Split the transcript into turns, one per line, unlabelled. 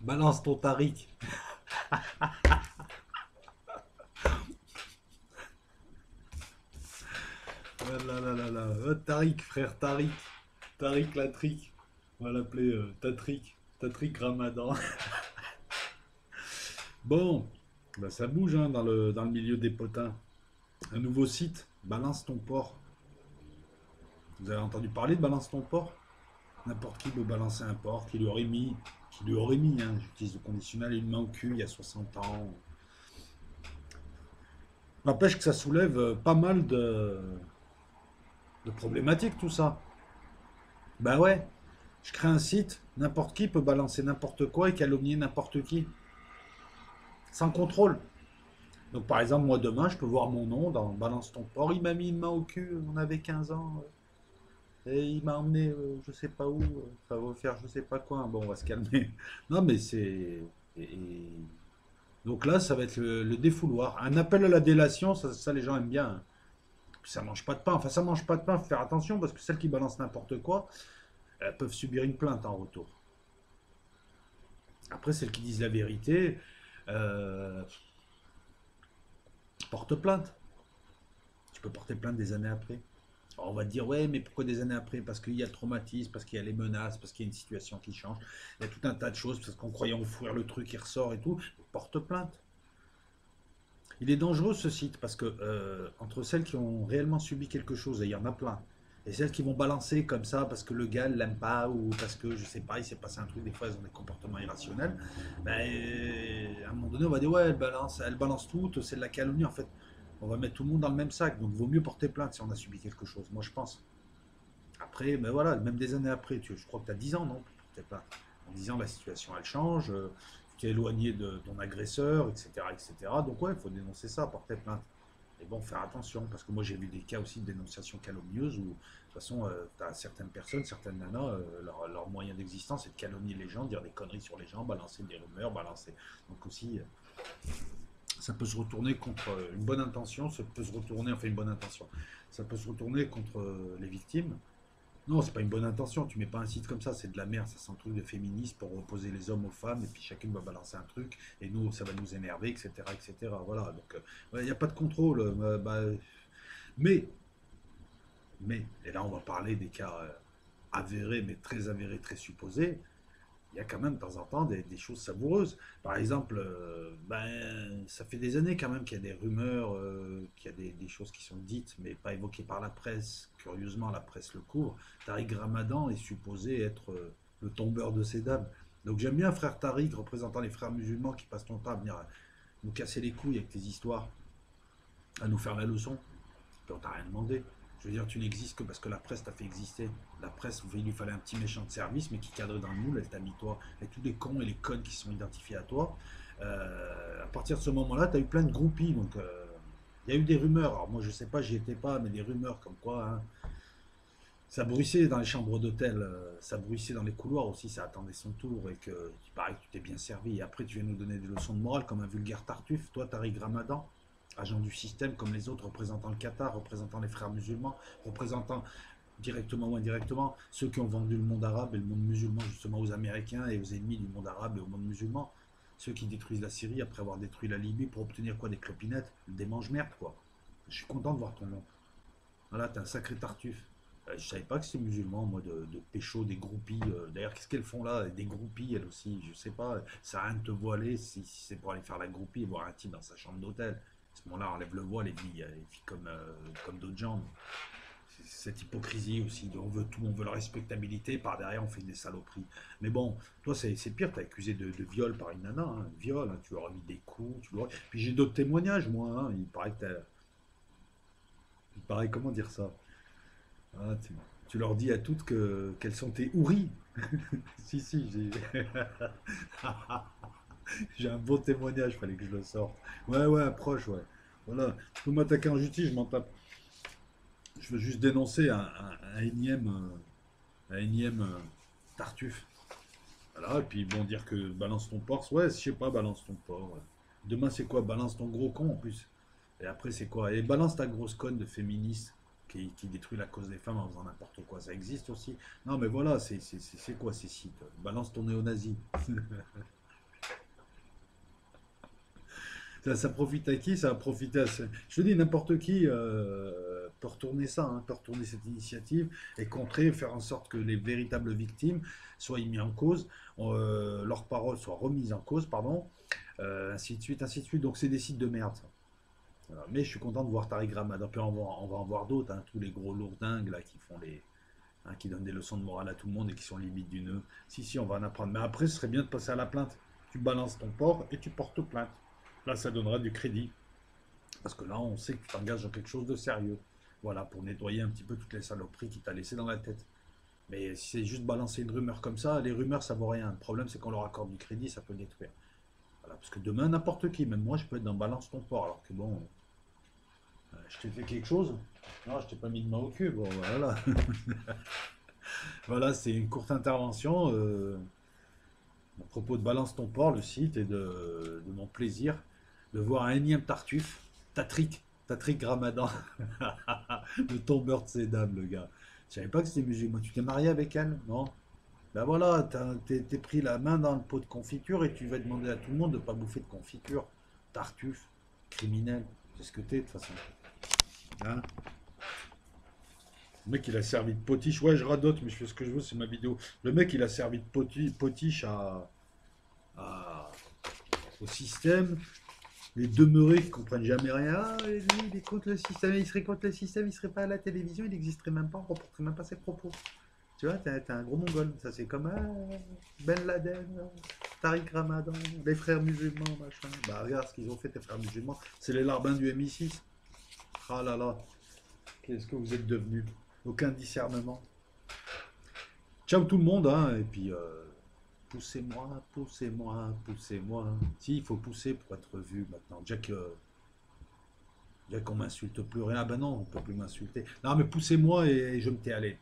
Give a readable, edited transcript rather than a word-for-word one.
Balance ton Tariq. Oh là là là là. Tariq, frère Tariq. Tariq Latriq. On va l'appeler Tatriq. Tatriq Ramadan. Bon, bah ça bouge hein, dans le milieu des potins. Un nouveau site, Balance ton port. Vous avez entendu parler de Balance ton port? N'importe qui peut balancer un port qui lui aurait mis, hein, j'utilise le conditionnel, une main au cul il y a 60 ans. N'empêche que ça soulève pas mal de problématiques tout ça. Bah ouais, je crée un site, n'importe qui peut balancer n'importe quoi et calomnier n'importe qui, sans contrôle. Donc par exemple, moi demain, je peux voir mon nom dans Balance ton port, il m'a mis une main au cul, on avait 15 ans, et il m'a emmené je sais pas où, ça va faire je sais pas quoi. Bon, on va se calmer. Non mais c'est... Donc là, ça va être le défouloir. Un appel à la délation, ça, les gens aiment bien, hein. Ça mange pas de pain. Enfin, ça mange pas de pain, faut faire attention parce que celles qui balancent n'importe quoi, elles peuvent subir une plainte en retour. Après, celles qui disent la vérité, euh, porte plainte. Tu peux porter plainte des années après. Alors, on va te dire, ouais, mais pourquoi des années après? Parce qu'il y a le traumatisme, parce qu'il y a les menaces, parce qu'il y a une situation qui change. Il y a tout un tas de choses, parce qu'en croyant enfouir le truc, il ressort et tout. Porte plainte. Il est dangereux ce site parce que entre celles qui ont réellement subi quelque chose, et il y en a plein, et celles qui vont balancer comme ça parce que le gars l'aime pas ou parce que je sais pas, il s'est passé un truc, des fois elles ont des comportements irrationnels, ben, à un moment donné on va dire ouais elle balance toutes, c'est de la calomnie en fait. On va mettre tout le monde dans le même sac, donc vaut mieux porter plainte si on a subi quelque chose, moi je pense. Après, ben voilà, même des années après, je crois que tu as 10 ans, non, pour porter plainte. En 10 ans, la situation elle change, tu t'es éloigné de ton agresseur, etc., etc. Donc ouais, il faut dénoncer ça, porter plainte. Et bon, faire attention, parce que moi j'ai vu des cas aussi de dénonciation calomnieuse où, de toute façon, tu as certaines personnes, certaines nanas, leur moyen d'existence c'est de calomnier les gens, dire des conneries sur les gens, balancer des rumeurs, balancer. Donc aussi, ça peut se retourner contre une bonne intention, ça peut se retourner, enfin une bonne intention, ça peut se retourner contre les victimes. Non, c'est pas une bonne intention, tu mets pas un site comme ça, c'est de la merde, ça sent un truc de féministe pour opposer les hommes aux femmes, et puis chacune va balancer un truc, et nous, ça va nous énerver, etc. etc. Voilà, donc il n'y a pas de contrôle. Mais, et là on va parler des cas avérés, mais très avérés, très supposés, il y a quand même de temps en temps des choses savoureuses. Par exemple, ça fait des années quand même qu'il y a des rumeurs, qu'il y a des choses qui sont dites, mais pas évoquées par la presse. Curieusement, la presse le couvre. Tariq Ramadan est supposé être le tombeur de ces dames. Donc j'aime bien frère Tariq, représentant les frères musulmans qui passent ton temps à venir nous casser les couilles avec tes histoires, à nous faire la leçon. Puis on t'a rien demandé. Je veux dire, tu n'existes que parce que la presse t'a fait exister. La presse, il lui fallait un petit méchant de service, mais qui cadrait dans le moule, elle t'a mis toi. Et tous les cons et les connes qui sont identifiés à toi. À partir de ce moment-là, tu as eu plein de groupies. Donc, il y a eu des rumeurs. Alors, moi, je sais pas, j'y étais pas, mais des rumeurs comme quoi, hein, ça bruissait dans les chambres d'hôtel, ça bruissait dans les couloirs aussi, ça attendait son tour et que il paraît que tu t'es bien servi. Et après, tu viens nous donner des leçons de morale comme un vulgaire tartuffe. Toi, Tariq Ramadan, agent du système comme les autres, représentant le Qatar, représentant les frères musulmans, représentant directement ou indirectement ceux qui ont vendu le monde arabe et le monde musulman justement aux Américains et aux ennemis du monde arabe et au monde musulman. Ceux qui détruisent la Syrie après avoir détruit la Libye pour obtenir quoi? Des clopinettes, des mange-merdes quoi. Je suis content de voir ton nom. Voilà, t'es un sacré tartuffe. Je savais pas que c'était musulman, moi, de pécho des groupies. D'ailleurs, qu'est-ce qu'elles font là? Des groupies, elles aussi. Je sais pas. Ça a rien de te voiler si c'est pour aller faire la groupie et voir un type dans sa chambre d'hôtel. À ce moment-là, enlève le voile et vit comme d'autres gens. Cette hypocrisie aussi. On veut tout, on veut la respectabilité. Par derrière, on fait des saloperies. Mais bon, toi, c'est pire. T'es accusé de viol par une nana. Hein, viol, hein, tu leur as mis des coups. Puis j'ai d'autres témoignages, moi. Hein, il paraît, comment dire ça? Ah, tu leur dis à toutes qu'elles sont tes houris. Si, si, j'ai un beau témoignage, fallait que je le sorte. Ouais, ouais, approche, ouais. Voilà, tu peux m'attaquer en justice, je m'en tape. Je veux juste dénoncer un énième tartuffe. Voilà, et puis bon, dire que balance ton porc, ouais, je sais pas, balance ton porc. Ouais. Demain, c'est quoi? Balance ton gros con en plus. Et après, c'est quoi? Et balance ta grosse conne de féministe qui détruit la cause des femmes en faisant n'importe quoi. Ça existe aussi. Non, mais voilà, c'est quoi ces sites? Balance ton néo-nazi. Ça profite à qui? Ça va profiter à... Je te dis, n'importe qui peut retourner ça, hein, peut retourner cette initiative et contrer, faire en sorte que les véritables victimes soient mis en cause, leurs paroles soient remises en cause, pardon, ainsi de suite, ainsi de suite. Donc c'est des sites de merde, ça. Voilà. Mais je suis content de voir Tariq Ramadan. Puis on va en voir d'autres, hein, tous les gros lourdingues là qui font les, hein, qui donnent des leçons de morale à tout le monde et qui sont limite du nœud. Si, si, on va en apprendre. Mais après, ce serait bien de passer à la plainte. Tu balances ton port et tu portes plainte. Là, ça donnera du crédit. Parce que là, on sait que tu t'engages dans quelque chose de sérieux. Voilà, pour nettoyer un petit peu toutes les saloperies qui t'a laissé dans la tête. Mais si c'est juste balancer une rumeur comme ça, les rumeurs, ça vaut rien. Le problème, c'est qu'on leur accorde du crédit, ça peut détruire. Voilà, parce que demain, n'importe qui, même moi, je peux être dans balance ton port. Alors que bon, je t'ai fait quelque chose. Non, je t'ai pas mis de main au cul. Bon, voilà. Voilà, c'est une courte intervention à propos de Balance ton port, le site, et de mon plaisir de voir un énième Tartuffe, Tatrick Ramadan, le tombeur de ses dames, le gars. Je savais pas que c'était musulman. Tu t'es marié avec elle, non? Ben voilà, t'es pris la main dans le pot de confiture et tu vas demander à tout le monde de pas bouffer de confiture. Tartuffe, criminel, c'est ce que t'es de toute façon. Hein? Le mec, il a servi de potiche. Ouais, je radote, mais je fais ce que je veux, c'est ma vidéo. Le mec, il a servi de potiche à- au système. Les demeurés qui comprennent jamais rien. Ah, lui, il est contre le système. Il serait contre le système, il serait pas à la télévision, il n'existerait même pas, on ne reporterait même pas ses propos. Tu vois, t'es un gros mongol. Ça, c'est comme Ben Laden, Tariq Ramadan, les frères musulmans, machin. Bah, regarde ce qu'ils ont fait, tes frères musulmans. C'est les larbins du MI6. Ah là là, qu'est-ce que vous êtes devenus? Aucun discernement. Ciao tout le monde, hein, et puis poussez-moi, poussez-moi, poussez-moi. Si, il faut pousser pour être vu maintenant. Jack, on m'insulte plus rien. Ah ben non, on peut plus m'insulter. Non, mais poussez-moi et je me tais, allez.